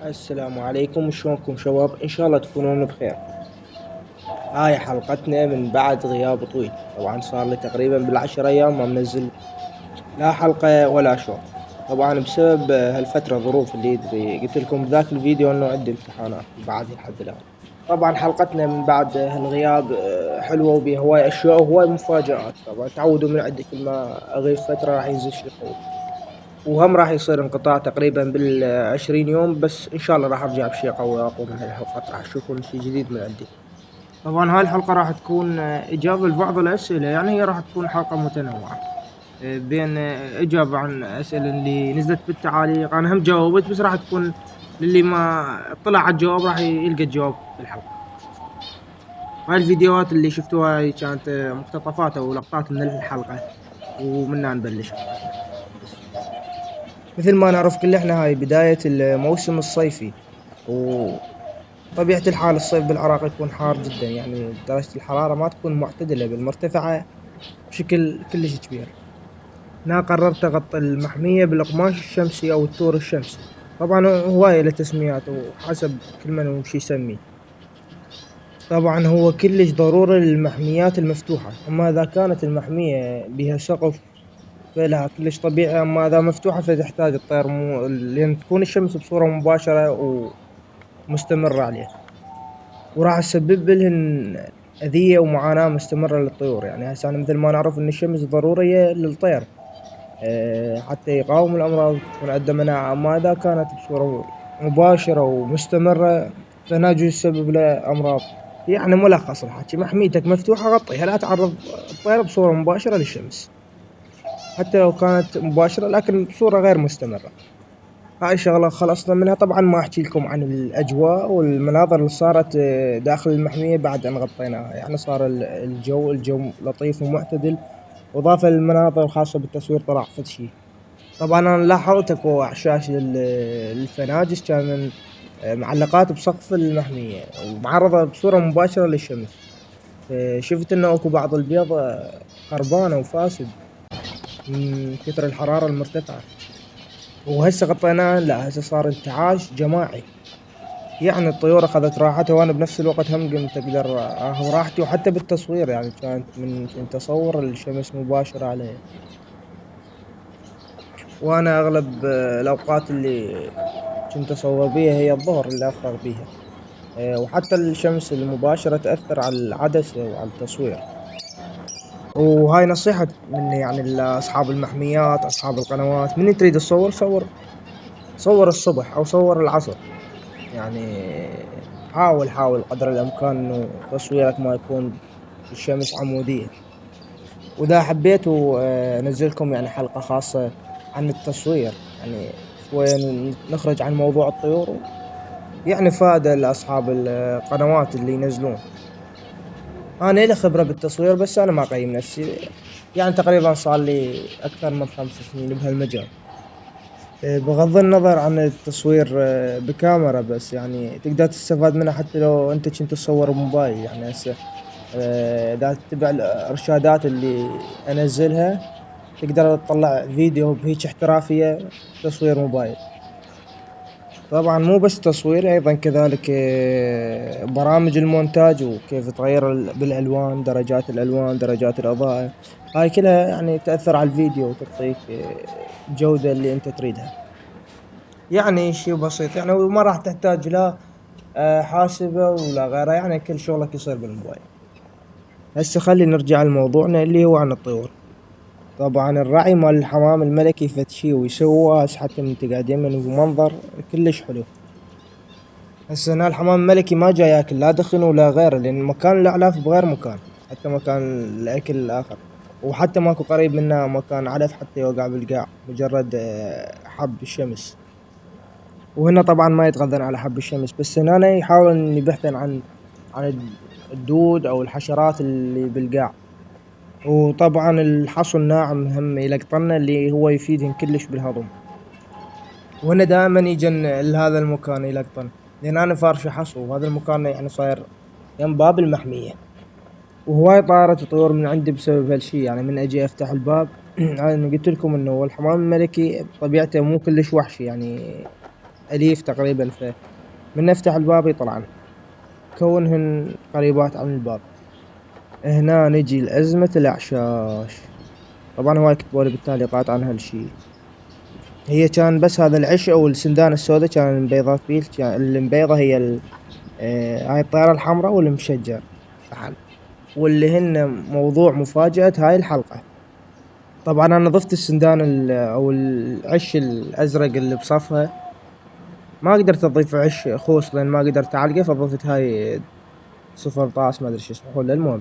السلام عليكم، شلونكم شباب؟ إن شاء الله تكونون بخير. هاي حلقتنا من بعد غياب طويل. طبعا صار لي تقريبا ب10 أيام ما منزل لا حلقة ولا شو. طبعا بسبب هالفترة ظروف اللي يدري، قلت لكم بذاك الفيديو انه عندي امتحانات بعد لحد الآن. طبعا حلقتنا من بعد هالغياب حلوة وبيها هواي أشياء وهواي مفاجآت. طبعا تعودوا من عندي كل ما أغيب فترة راح ينزل شي قوي، وهم راح يصير انقطاع تقريبا بال20 يوم، بس ان شاء الله راح ارجع بشيء قوي واقوى من هالحلقات. راح تشوفون شيء جديد من عندي. طبعا هاي الحلقة راح تكون اجابة لبعض الاسئلة، يعني هي راح تكون حلقة متنوعة. بين اجابة عن اسئلة اللي نزلت بالتعاليق، انا هم جاوبت، بس راح تكون للي ما اطلع على الجواب راح يلقى الجواب بالحلقة. هاي الفيديوهات اللي شفتوها هاي كانت مقتطفات او لقطات من الحلقة، ومنها نبلش حلقتنا. بس مثل ما نعرف كل احنا هاي بداية الموسم الصيفي، وطبيعة الحال الصيف بالعراق يكون حار جدا، يعني درجة الحرارة ما تكون معتدلة بالمرتفعة بشكل كلش كبير. أنا قررت أغطي المحمية بالقماش الشمسي أو التور الشمسي. طبعا هواية له تسميات وحسب كل من وش يسميه. طبعا هو كلش ضروري للمحميات المفتوحة، أما إذا كانت المحمية بها سقف فلها كلش طبيعي، أما إذا مفتوحة فتحتاج الطير لأن تكون الشمس بصورة مباشرة ومستمرة عليه، وراح تسبب لهن أذية ومعاناة مستمرة للطيور. يعني هسه أنا مثل ما نعرف إن الشمس ضرورية للطير حتى يقاوم الأمراض وتكون عنده مناعة، أما إذا كانت بصورة مباشرة ومستمرة فهنا يجوز يسبب له أمراض. يعني ملخص الحكي، محميتك مفتوحة غطيها، لا تعرض الطير بصورة مباشرة للشمس، حتى لو كانت مباشرة لكن بصورة غير مستمرة. هاي شغلة خلصنا منها. طبعا ما احكي لكم عن الاجواء والمناظر اللي صارت داخل المحمية بعد ان غطيناها. يعني صار الجو لطيف ومعتدل، واضافة للمناظر الخاصة بالتصوير طلع فد شي. طبعا انا لاحظت اكو اعشاش للفناجس كان معلقات بسقف المحمية ومعرضة بصورة مباشرة للشمس. شفت انه اكو بعض البيض خربانة وفاسد من كثر الحرارة المرتفعة. وهسه غطيناه، لا هسه صار انتعاش جماعي. يعني الطيور اخذت راحتها وانا بنفس الوقت هم قمت اقدر اخذ راحتي، وحتى بالتصوير يعني كانت من كنت اصور الشمس مباشرة علي. وانا اغلب الاوقات اللي كنت اصور بيها هي الظهر اللي افرغ بيها. وحتى الشمس المباشرة تأثر على العدسة وعلى التصوير. وهاي نصيحة مني يعني لأصحاب المحميات، أصحاب القنوات، من تريد تصور صور الصبح أو صور العصر. يعني حاول قدر الإمكان إنه تصويرك ما يكون الشمس عمودية. وإذا حبيتوا أنزلكم يعني حلقة خاصة عن التصوير، يعني شوية نخرج عن موضوع الطيور، يعني فائدة لأصحاب القنوات اللي ينزلون. أنا لي خبرة بالتصوير بس أنا ما أقيم نفسي، يعني تقريبا صار لي أكثر من 5 سنين بهالمجال. بغض النظر عن التصوير بكاميرا، بس يعني تقدر تستفاد منها حتى لو انت كنت تصور بموبايل. يعني هسه اذا تتبع الارشادات اللي انزلها تقدر تطلع فيديو بهيج احترافية تصوير موبايل. طبعا مو بس تصوير، ايضا كذلك برامج المونتاج وكيف تغير بالالوان، درجات الالوان، درجات الاضاءة. هاي كلها يعني تأثر على الفيديو وتعطيك الجودة اللي انت تريدها. يعني شيء بسيط يعني، وما راح تحتاج لا حاسبة ولا غيرها، يعني كل شغلك يصير بالموبايل. هسه خلي نرجع لموضوعنا اللي هو عن الطيور. طبعا الرعي مال الحمام الملكي فد شي ويسواس، حتى من تقعد يمن ومنظر كلش حلو. هسه هنا الحمام الملكي ما جاي ياكل لا دخن ولا غيره، لان مكان الاعلاف بغير مكان، حتى مكان الاكل الاخر. وحتى ماكو قريب منه مكان علف حتى يوقع بالقاع، مجرد حب الشمس. وهنا طبعا ما يتغذون على حب الشمس، بس هنا يحاول ان يبحثن عن الدود او الحشرات اللي بالقاع. وطبعا الحصى الناعم هم يلقطنا اللي هو يفيدهم كلش بالهضم. وهنا دائما يجن لهذا المكان يلقطن، لان انا فارش حصى، وهذا المكان يعني صاير يم باب المحمية. وهواي طارت طيور من عندي بسبب هالشي. يعني من اجي افتح الباب انا قلت لكم انه الحمام الملكي طبيعته مو كلش وحشي، يعني أليف تقريبا، فمن نفتح الباب يطلعن كونهن قريبات عن الباب. هنا نجي لأزمة الأعشاش. طبعا هواي كتبولي بالتعليقات عن هالشي. هي كان بس هذا العش أو السندان السوداء كان المبيضات بيه، كان المبيضة هي هاي الطيارة الحمراء والمشجر فحل. واللي هن موضوع مفاجأة هاي الحلقة. طبعا أنا ضفت السندان أو العش الأزرق اللي بصفها. ما قدرت أضيف عش خوص لأن ما قدرت أعلقه، فضفت هاي صفر طاس ما أدري شو اسمه. المهم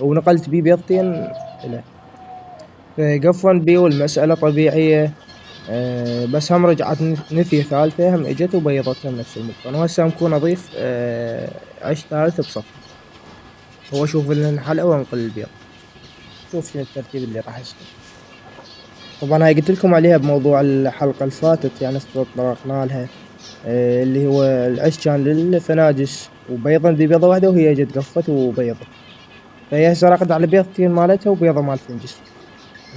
ونقلت بيه بيضتين له، فقفا بيه والمسألة طبيعية. بس هم رجعت نثية ثالثة هم اجت وبيضتها بنفس المكان. وهسه مكون اضيف عيش ثالث بصفها، هو اشوف ان حلقة وانقل البيض. شوف شنو الترتيب اللي راح يصير. طبعا هاي قلت لكم عليها بموضوع الحلقة اللي فاتت، يعني تطرقنا لها. اللي هو العيش كان للفناجس وبيضا دي بيضة واحدة، وهي جت قفت وبيضت. فهي هسه راقد على بيضتين مالتها وبيضة مال فنجس.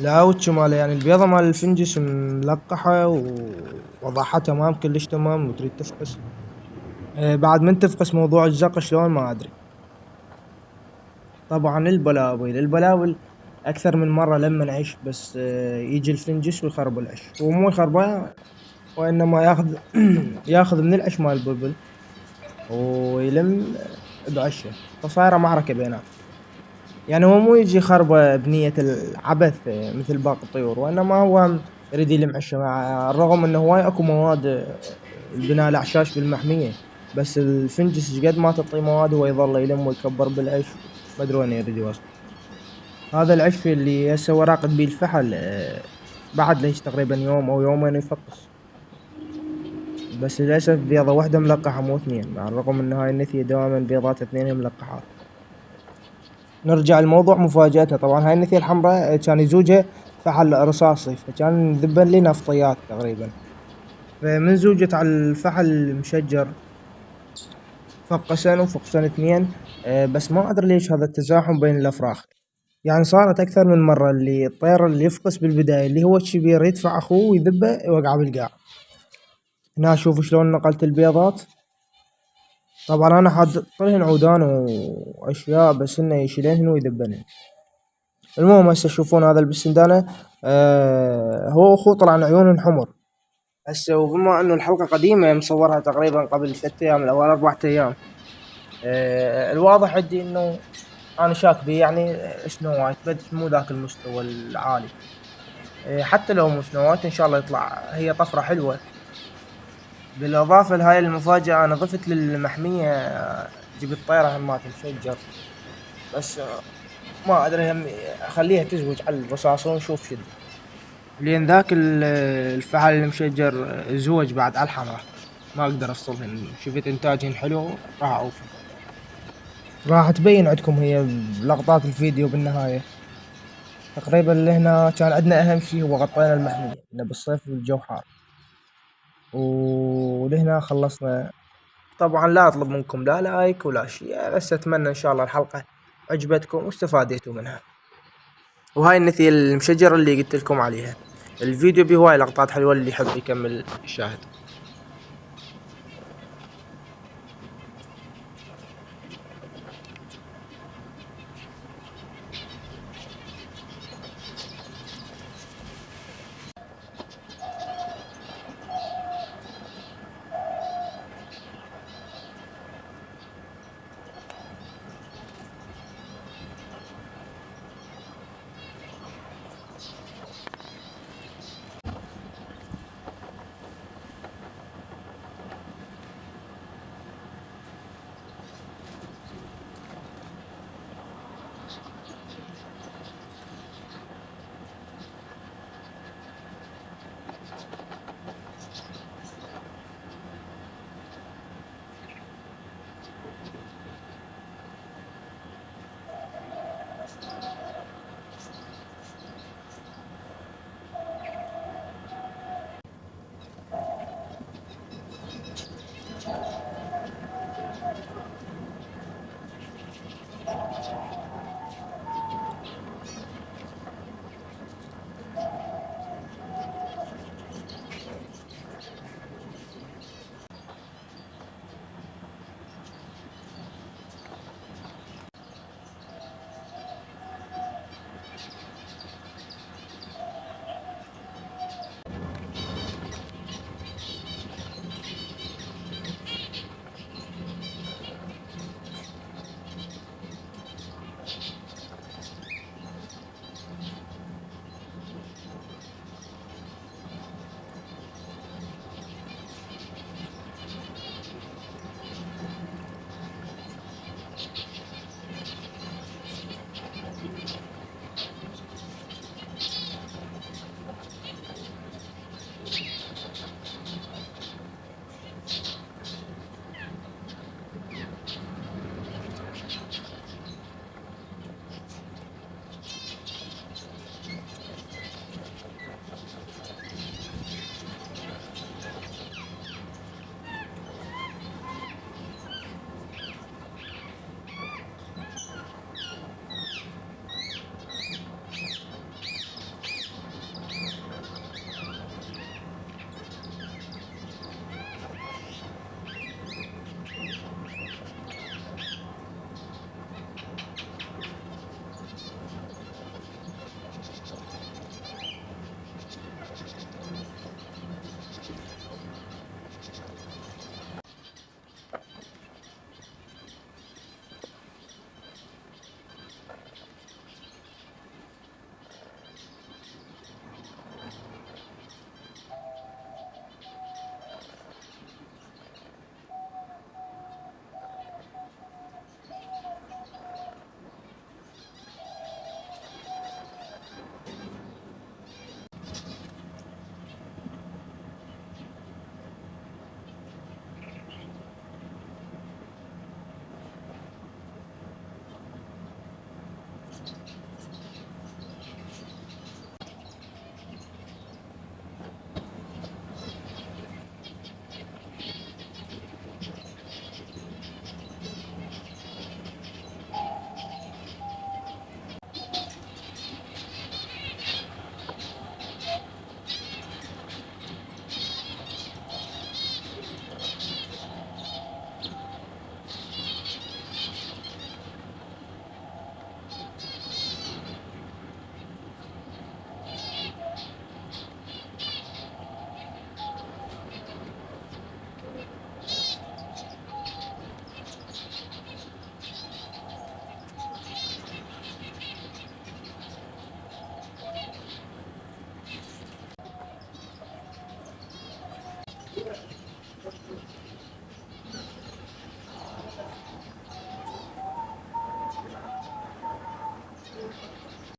الأوتش ماله يعني البيضة مال الفنجس ملقحة ووضعها تمام كلش تمام وتريد تفقس. بعد من تفقس موضوع الزق شلون ما أدري. طبعا البلاوي أكثر من مرة لما نعيش، بس يجي الفنجس ويخرب العش. هو مو يخربه، وإنما ياخذ ياخذ من العش مال البلبل ويلم بعشه. فصايرة معركة بيناتهم. يعني هو مو يجي خربة بنية العبث مثل باقي الطيور، وإنما هو يريد يلم عشه، مع الرغم إنه هواي أكو مواد البناء الأعشاش بالمحمية. بس الفنجس قد ما تعطيه مواد هو يظل يلم ويكبر بالعش. ما أدري وين يريد يوصل. هذا العش اللي هسه هو راقد بيه الفحل، بعد ليش تقريبا يوم أو يومين يفقس. بس للأسف بيضة واحدة ملقحة مو اثنين، مع الرغم إن هاي النثية دائما بيضات اثنين ملقحات. نرجع لموضوع مفاجأتها. طبعا هاي النثية الحمراء كان يزوجها فحل رصاصي، فكان ذبن لي نفطيات تقريبا. فمن زوجت على الفحل المشجر فقسن وفقسن اثنين. بس ما أدري ليش هذا التزاحم بين الأفراخ. يعني صارت أكثر من مرة اللي الطير اللي يفقس بالبداية اللي هو الشبير يدفع أخوه ويذبه يوقع بالقاع. هنا شوفوا شلون نقلت البيضات. طبعا أنا حاط لهن عودان وأشياء بس إنه يشيلنهن ويذبنهن. المهم هسه تشوفون هذا البسندانة. هو أخوه طلع عيونهن حمر. هسه وبما إنه الحلقة قديمة مصورها تقريبا قبل 3 أيام أو 4 أيام. الواضح عندي إنه أنا شاك بيه، يعني سنو وايت بس مو ذاك المستوى العالي. حتى لو مو سنو وايت إن شاء الله يطلع هي طفرة حلوة. بالإضافة لهاي المفاجأة أنا ضفت للمحمية جبت طيرة همات مشجر. بس ما أدري هم أخليها تزوج على الرصاص ونشوف شد. لأن ذاك الفحل المشجر زوج بعد على الحمراء، ما أقدر أفصلهن. شفت إنتاجهن حلو راح أوفي. راح تبين عندكم هي بلقطات الفيديو بالنهاية. تقريبا لهنا كان عندنا أهم شي هو غطينا المحمية إنه بالصيف الجو حار، ولهنا خلصنا. طبعا لا أطلب منكم لا لايك ولا شيء، بس أتمنى إن شاء الله الحلقة عجبتكم واستفاديتوا منها. وهاي النثية المشجرة اللي قلت لكم عليها. الفيديو بيه هواي لقطات حلوة اللي يحب يكمل يشاهد.